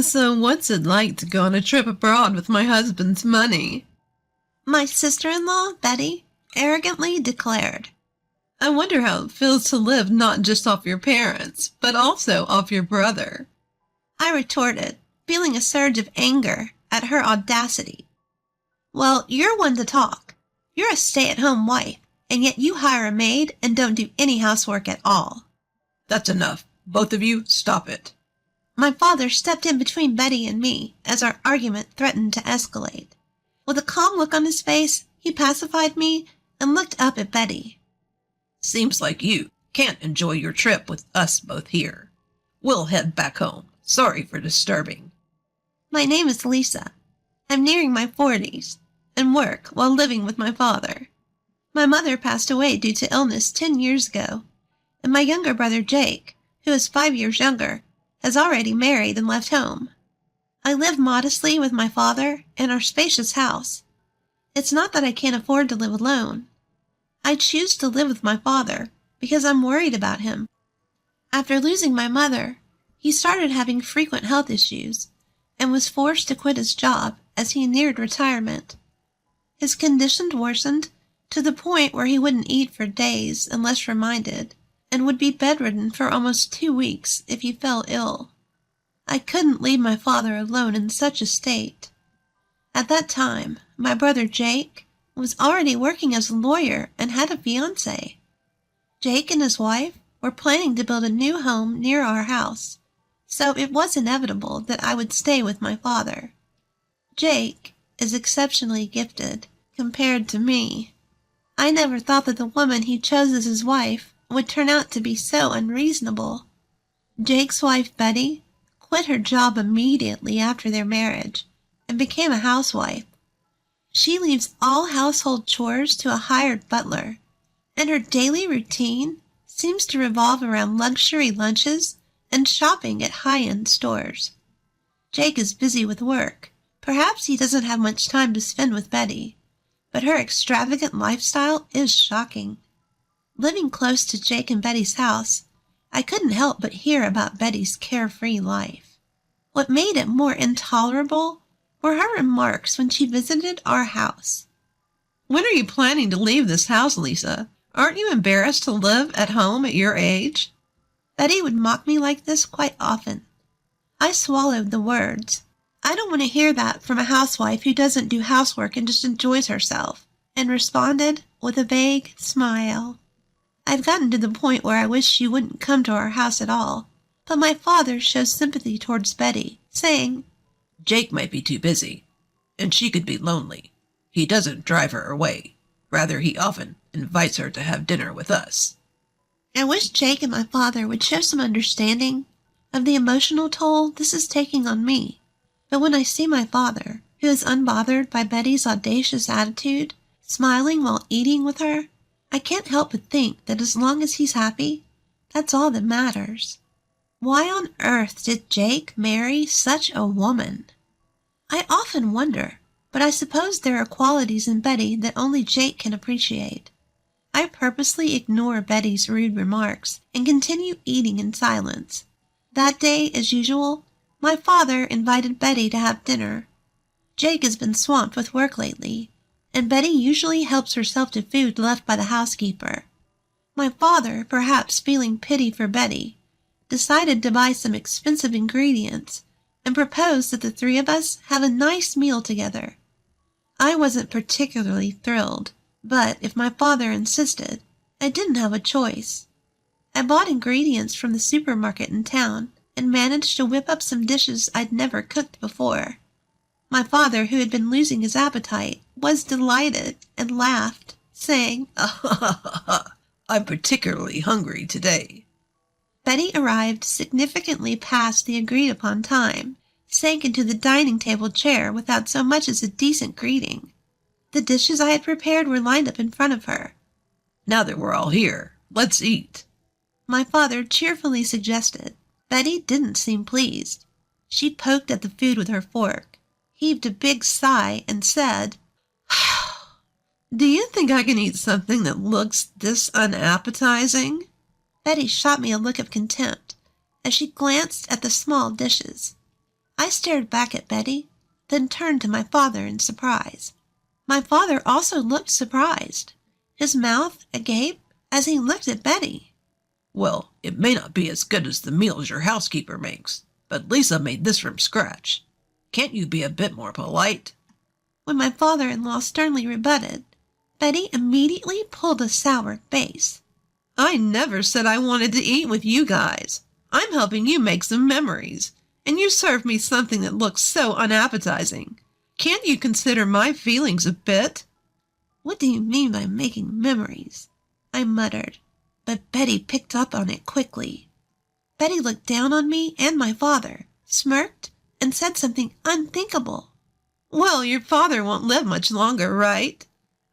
So what's it like to go on a trip abroad with my husband's money? My sister-in-law, Betty, arrogantly declared. I wonder how it feels to live not just off your parents, but also off your brother. I retorted, feeling a surge of anger at her audacity. Well, you're one to talk. You're a stay-at-home wife, and yet you hire a maid and don't do any housework at all. That's enough. Both of you, stop it. My father stepped in between Betty and me as our argument threatened to escalate. With a calm look on his face, he pacified me and looked up at Betty. Seems like you can't enjoy your trip with us both here. We'll head back home. Sorry for disturbing. My name is Lisa. I'm nearing my 40s and work while living with my father. My mother passed away due to illness 10 years ago, and my younger brother Jake, who is 5 years younger, has already married and left home. I live modestly with my father in our spacious house. It's not that I can't afford to live alone. I choose to live with my father because I'm worried about him. After losing my mother, he started having frequent health issues and was forced to quit his job as he neared retirement. His condition worsened to the point where he wouldn't eat for days unless reminded, and would be bedridden for almost 2 weeks if he fell ill. I couldn't leave my father alone in such a state. At that time, my brother Jake was already working as a lawyer and had a fiancé. Jake and his wife were planning to build a new home near our house, so it was inevitable that I would stay with my father. Jake is exceptionally gifted compared to me. I never thought that the woman he chose as his wife would turn out to be so unreasonable. Jake's wife, Betty, quit her job immediately after their marriage and became a housewife. She leaves all household chores to a hired butler, and her daily routine seems to revolve around luxury lunches and shopping at high-end stores. Jake is busy with work. Perhaps he doesn't have much time to spend with Betty, but her extravagant lifestyle is shocking. Living close to Jake and Betty's house, I couldn't help but hear about Betty's carefree life. What made it more intolerable were her remarks when she visited our house. When are you planning to leave this house, Lisa? Aren't you embarrassed to live at home at your age? Betty would mock me like this quite often. I swallowed the words. I don't want to hear that from a housewife who doesn't do housework and just enjoys herself, and responded with a vague smile. I've gotten to the point where I wish she wouldn't come to our house at all, but my father shows sympathy towards Betty, saying, Jake might be too busy, and she could be lonely. He doesn't drive her away. Rather, he often invites her to have dinner with us. I wish Jake and my father would show some understanding of the emotional toll this is taking on me. But when I see my father, who is unbothered by Betty's audacious attitude, smiling while eating with her, I can't help but think that as long as he's happy, that's all that matters. Why on earth did Jake marry such a woman? I often wonder, but I suppose there are qualities in Betty that only Jake can appreciate. I purposely ignore Betty's rude remarks and continue eating in silence. That day, as usual, my father invited Betty to have dinner. Jake has been swamped with work lately, and Betty usually helps herself to food left by the housekeeper. My father, perhaps feeling pity for Betty, decided to buy some expensive ingredients and proposed that the 3 of us have a nice meal together. I wasn't particularly thrilled, but if my father insisted, I didn't have a choice. I bought ingredients from the supermarket in town and managed to whip up some dishes I'd never cooked before. My father, who had been losing his appetite, was delighted and laughed, saying, I'm particularly hungry today. Betty arrived significantly past the agreed-upon time, sank into the dining table chair without so much as a decent greeting. The dishes I had prepared were lined up in front of her. Now that we're all here, let's eat, my father cheerfully suggested. Betty didn't seem pleased. She poked at the food with her fork, heaved a big sigh, and said, Do you think I can eat something that looks this unappetizing? Betty shot me a look of contempt as she glanced at the small dishes. I stared back at Betty, then turned to my father in surprise. My father also looked surprised, his mouth agape as he looked at Betty. Well, it may not be as good as the meals your housekeeper makes, but Lisa made this from scratch. Can't you be a bit more polite? When my father-in-law sternly rebutted, Betty immediately pulled a sour face. I never said I wanted to eat with you guys. I'm helping you make some memories, and you serve me something that looks so unappetizing. Can't you consider my feelings a bit? What do you mean by making memories? I muttered, but Betty picked up on it quickly. Betty looked down on me and my father, smirked, and said something unthinkable. Well, your father won't live much longer, right?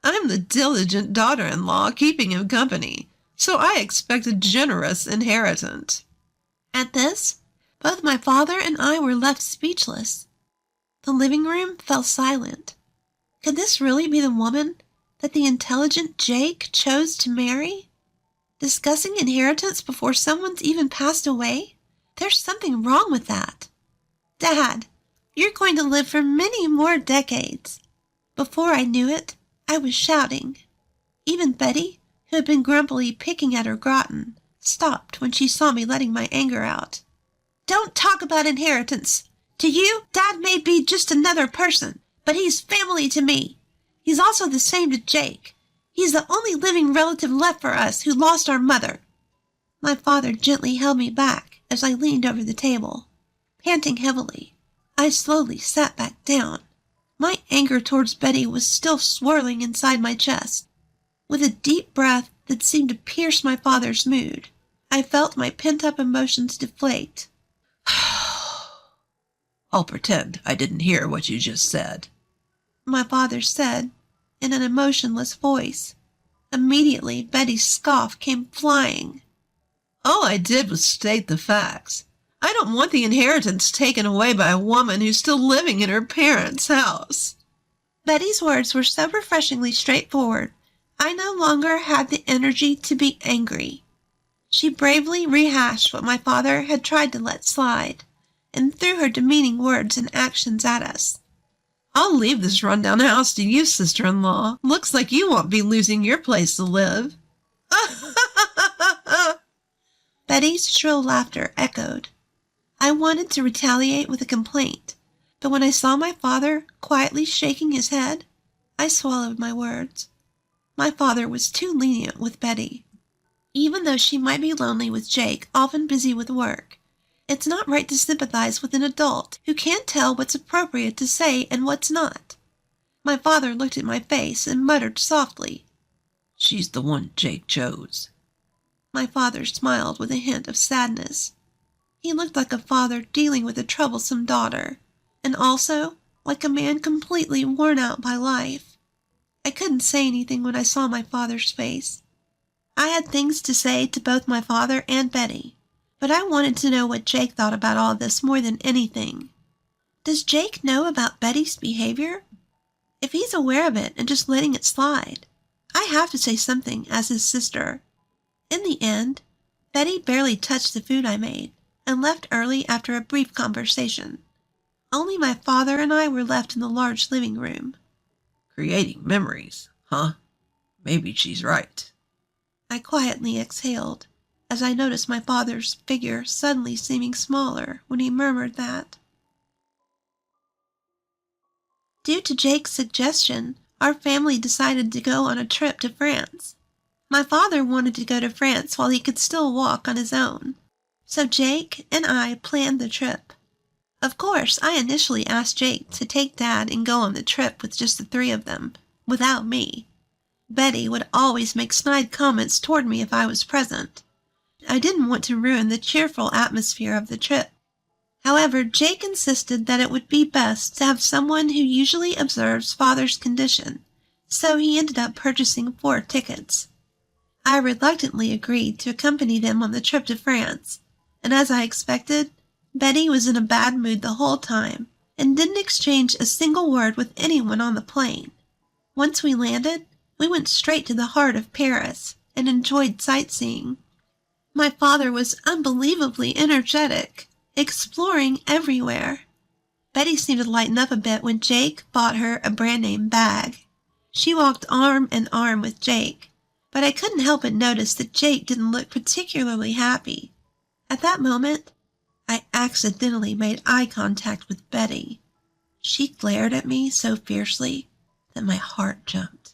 I'm the diligent daughter-in-law keeping him company, so I expect a generous inheritance. At this, both my father and I were left speechless. The living room fell silent. Could this really be the woman that the intelligent Jake chose to marry? Discussing inheritance before someone's even passed away? There's something wrong with that. Dad, you're going to live for many more decades. Before I knew it, I was shouting. Even Betty, who had been grumpily picking at her gratin, stopped when she saw me letting my anger out. Don't talk about inheritance. To you, Dad may be just another person, but he's family to me. He's also the same to Jake. He's the only living relative left for us who lost our mother. My father gently held me back as I leaned over the table. Panting heavily, I slowly sat back down. My anger towards Betty was still swirling inside my chest. With a deep breath that seemed to pierce my father's mood, I felt my pent-up emotions deflate. I'll pretend I didn't hear what you just said, my father said in an emotionless voice. Immediately, Betty's scoff came flying. All I did was state the facts. I don't want the inheritance taken away by a woman who's still living in her parents' house. Betty's words were so refreshingly straightforward, I no longer had the energy to be angry. She bravely rehashed what my father had tried to let slide, and threw her demeaning words and actions at us. I'll leave this rundown house to you, sister-in-law. Looks like you won't be losing your place to live. Betty's shrill laughter echoed. I wanted to retaliate with a complaint, but when I saw my father quietly shaking his head, I swallowed my words. My father was too lenient with Betty. Even though she might be lonely with Jake, often busy with work, it's not right to sympathize with an adult who can't tell what's appropriate to say and what's not. My father looked at my face and muttered softly, She's the one Jake chose. My father smiled with a hint of sadness. He looked like a father dealing with a troublesome daughter, and also like a man completely worn out by life. I couldn't say anything when I saw my father's face. I had things to say to both my father and Betty, but I wanted to know what Jake thought about all this more than anything. Does Jake know about Betty's behavior? If he's aware of it and just letting it slide, I have to say something as his sister. In the end, Betty barely touched the food I made and left early after a brief conversation. Only my father and I were left in the large living room. Creating memories, huh? Maybe she's right. I quietly exhaled as I noticed my father's figure suddenly seeming smaller when he murmured that. Due to Jake's suggestion, our family decided to go on a trip to France. My father wanted to go to France while he could still walk on his own, so Jake and I planned the trip. Of course, I initially asked Jake to take Dad and go on the trip with just the three of them, without me. Betty would always make snide comments toward me if I was present. I didn't want to ruin the cheerful atmosphere of the trip. However, Jake insisted that it would be best to have someone who usually observes Father's condition, so he ended up purchasing 4 tickets. I reluctantly agreed to accompany them on the trip to France, and as I expected, Betty was in a bad mood the whole time and didn't exchange a single word with anyone on the plane. Once we landed, we went straight to the heart of Paris and enjoyed sightseeing. My father was unbelievably energetic, exploring everywhere. Betty seemed to lighten up a bit when Jake bought her a brand-name bag. She walked arm in arm with Jake, but I couldn't help but notice that Jake didn't look particularly happy. At that moment, I accidentally made eye contact with Betty. She glared at me so fiercely that my heart jumped.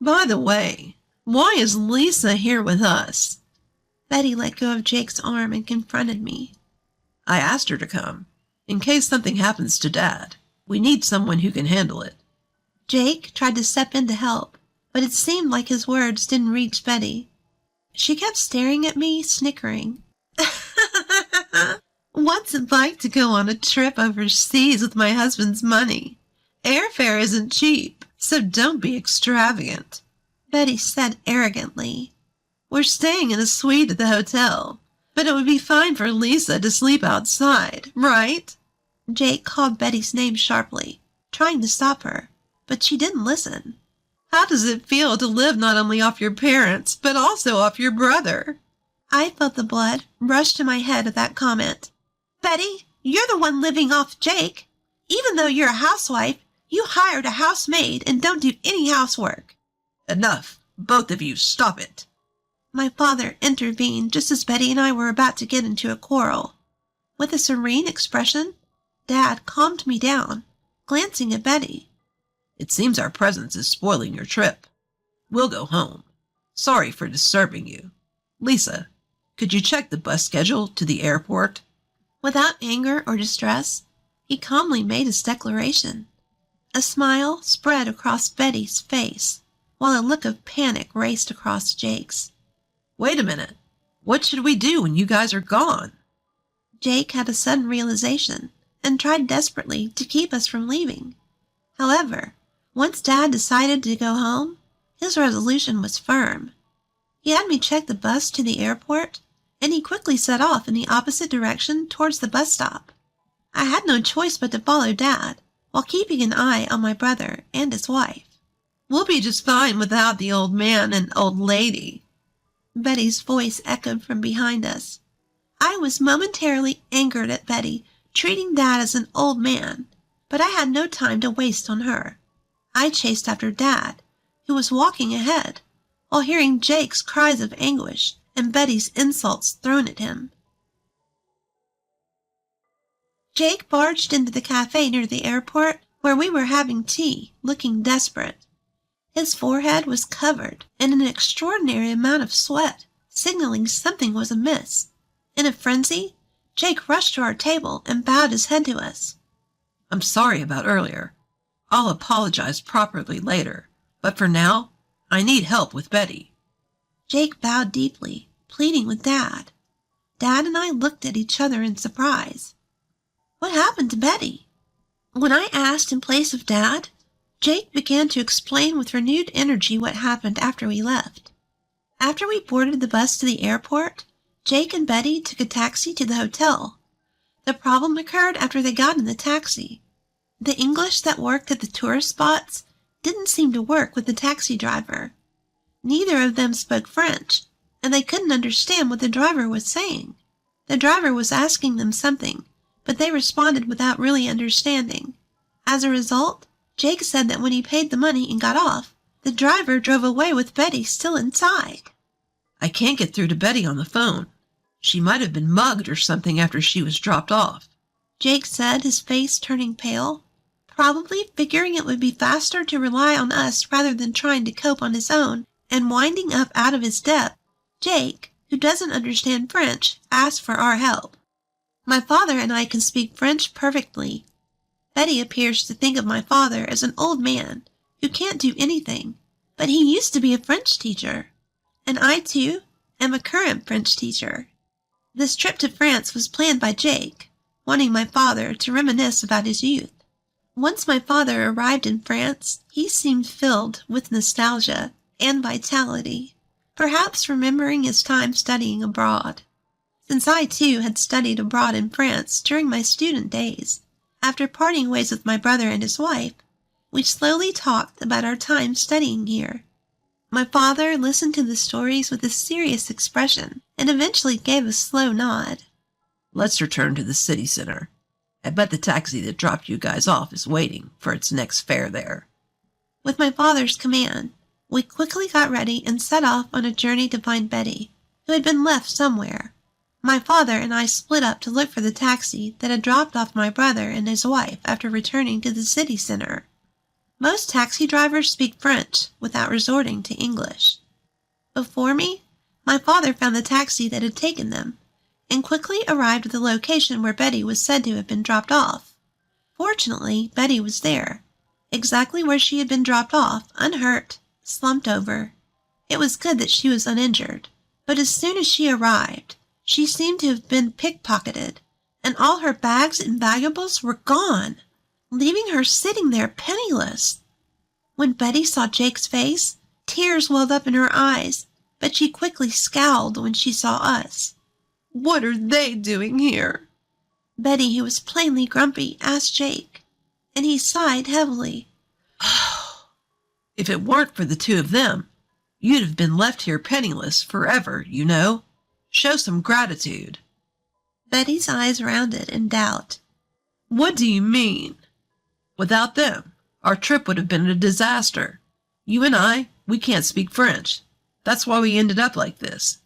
By the way, why is Lisa here with us? Betty let go of Jake's arm and confronted me. I asked her to come, in case something happens to Dad. We need someone who can handle it. Jake tried to step in to help, but it seemed like his words didn't reach Betty. She kept staring at me, snickering. What's it like to go on a trip overseas with my husband's money? Airfare isn't cheap, so don't be extravagant, Betty said arrogantly. We're staying in a suite at the hotel, but it would be fine for Lisa to sleep outside, right? Jake called Betty's name sharply, trying to stop her, but she didn't listen. How does it feel to live not only off your parents, but also off your brother? I felt the blood rush to my head at that comment. Betty, you're the one living off Jake. Even though you're a housewife, you hired a housemaid and don't do any housework. Enough. Both of you, stop it. My father intervened just as Betty and I were about to get into a quarrel. With a serene expression, Dad calmed me down, glancing at Betty. It seems our presence is spoiling your trip. We'll go home. Sorry for disturbing you. Lisa, could you check the bus schedule to the airport? Without anger or distress, he calmly made his declaration. A smile spread across Betty's face, while a look of panic raced across Jake's. Wait a minute. What should we do when you guys are gone? Jake had a sudden realization and tried desperately to keep us from leaving. However, once Dad decided to go home, his resolution was firm. He had me check the bus to the airport, and he quickly set off in the opposite direction towards the bus stop. I had no choice but to follow Dad, while keeping an eye on my brother and his wife. We'll be just fine without the old man and old lady. Betty's voice echoed from behind us. I was momentarily angered at Betty treating Dad as an old man, but I had no time to waste on her. I chased after Dad, who was walking ahead, while hearing Jake's cries of anguish and Betty's insults thrown at him. Jake barged into the cafe near the airport where we were having tea, looking desperate. His forehead was covered in an extraordinary amount of sweat, signaling something was amiss. In a frenzy, Jake rushed to our table and bowed his head to us. I'm sorry about earlier. I'll apologize properly later, but for now, I need help with Betty. Jake bowed deeply, pleading with Dad. Dad and I looked at each other in surprise. What happened to Betty? When I asked in place of Dad, Jake began to explain with renewed energy what happened after we left. After we boarded the bus to the airport, Jake and Betty took a taxi to the hotel. The problem occurred after they got in the taxi. The English that worked at the tourist spots didn't seem to work with the taxi driver. Neither of them spoke French, and they couldn't understand what the driver was saying. The driver was asking them something, but they responded without really understanding. As a result, Jake said that when he paid the money and got off, the driver drove away with Betty still inside. I can't get through to Betty on the phone. She might have been mugged or something after she was dropped off, Jake said, his face turning pale, probably figuring it would be faster to rely on us rather than trying to cope on his own and winding up out of his depth. Jake, who doesn't understand French, asked for our help. My father and I can speak French perfectly. Betty appears to think of my father as an old man who can't do anything, but he used to be a French teacher. And I, too, am a current French teacher. This trip to France was planned by Jake, wanting my father to reminisce about his youth. Once my father arrived in France, he seemed filled with nostalgia and vitality, perhaps remembering his time studying abroad. Since I, too, had studied abroad in France during my student days, after parting ways with my brother and his wife, we slowly talked about our time studying here. My father listened to the stories with a serious expression and eventually gave a slow nod. Let's return to the city center. I bet the taxi that dropped you guys off is waiting for its next fare there. With my father's command, we quickly got ready and set off on a journey to find Betty, who had been left somewhere. My father and I split up to look for the taxi that had dropped off my brother and his wife after returning to the city center. Most taxi drivers speak French without resorting to English. Before me, my father found the taxi that had taken them and quickly arrived at the location where Betty was said to have been dropped off. Fortunately, Betty was there, exactly where she had been dropped off, unhurt, slumped over. It was good that she was uninjured, but as soon as she arrived, she seemed to have been pickpocketed, and all her bags and valuables were gone, leaving her sitting there penniless. When Betty saw Jake's face, tears welled up in her eyes, but she quickly scowled when she saw us. What are they doing here? Betty, who was plainly grumpy, asked Jake, and he sighed heavily. If it weren't for the two of them, you'd have been left here penniless forever, you know. Show some gratitude. Betty's eyes rounded in doubt. What do you mean? Without them, our trip would have been a disaster. You and I, we can't speak French. That's why we ended up like this.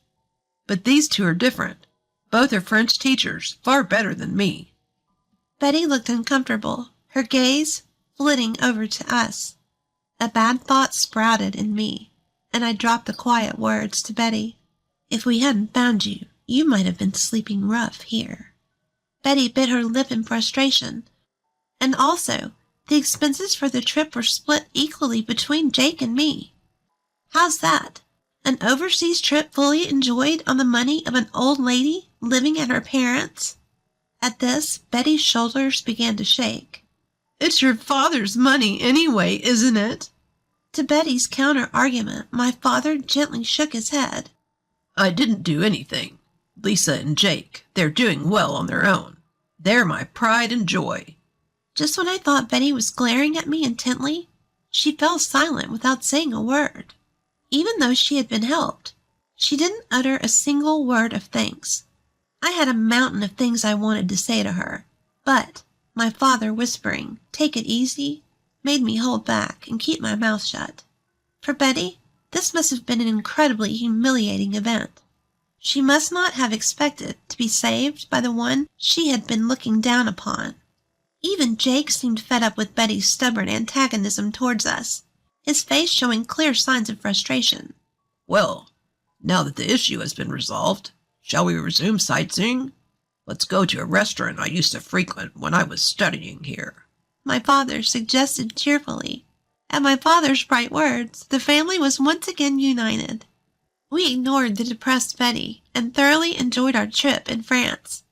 But these two are different. Both are French teachers, far better than me. Betty looked uncomfortable, her gaze flitting over to us. A bad thought sprouted in me, and I dropped the quiet words to Betty. If we hadn't found you, you might have been sleeping rough here. Betty bit her lip in frustration. And also, the expenses for the trip were split equally between Jake and me. How's that? An overseas trip fully enjoyed on the money of an old lady living at her parents'? At this, Betty's shoulders began to shake. It's your father's money anyway, isn't it? To Betty's counter-argument, my father gently shook his head. I didn't do anything. Lisa and Jake, they're doing well on their own. They're my pride and joy. Just when I thought Betty was glaring at me intently, she fell silent without saying a word. Even though she had been helped, she didn't utter a single word of thanks. I had a mountain of things I wanted to say to her, but my father whispering, "Take it easy," made me hold back and keep my mouth shut. For Betty, this must have been an incredibly humiliating event. She must not have expected to be saved by the one she had been looking down upon. Even Jake seemed fed up with Betty's stubborn antagonism towards us, his face showing clear signs of frustration. Well, now that the issue has been resolved, shall we resume sightseeing? Let's go to a restaurant I used to frequent when I was studying here. My father suggested cheerfully. At my father's bright words, the family was once again united. We ignored the depressed Betty and thoroughly enjoyed our trip in France.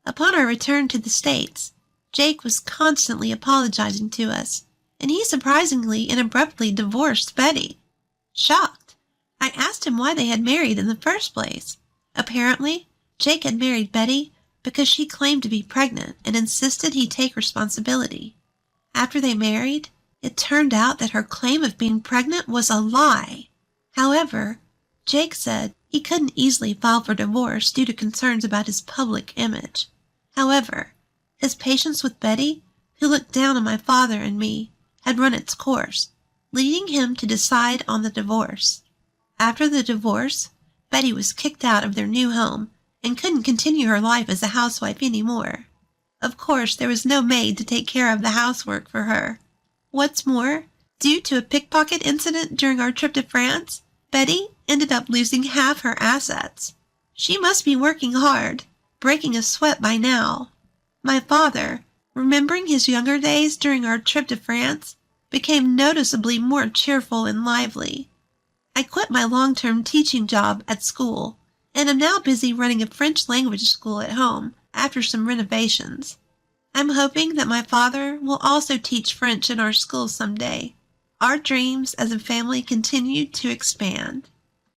Upon our return to the States, Jake was constantly apologizing to us, and he surprisingly and abruptly divorced Betty. Shocked, I asked him why they had married in the first place. Apparently, Jake had married Betty because she claimed to be pregnant and insisted he take responsibility. After they married, it turned out that her claim of being pregnant was a lie. However, Jake said he couldn't easily file for divorce due to concerns about his public image. However, his patience with Betty, who looked down on my father and me, had run its course, leading him to decide on the divorce. After the divorce, Betty was kicked out of their new home and couldn't continue her life as a housewife anymore. Of course, there was no maid to take care of the housework for her. What's more, due to a pickpocket incident during our trip to France, Betty ended up losing half her assets. She must be working hard, breaking a sweat by now. My father, remembering his younger days during our trip to France, became noticeably more cheerful and lively. I quit my long-term teaching job at school and am now busy running a French language school at home after some renovations. I'm hoping that my father will also teach French in our school someday. Our dreams as a family continue to expand.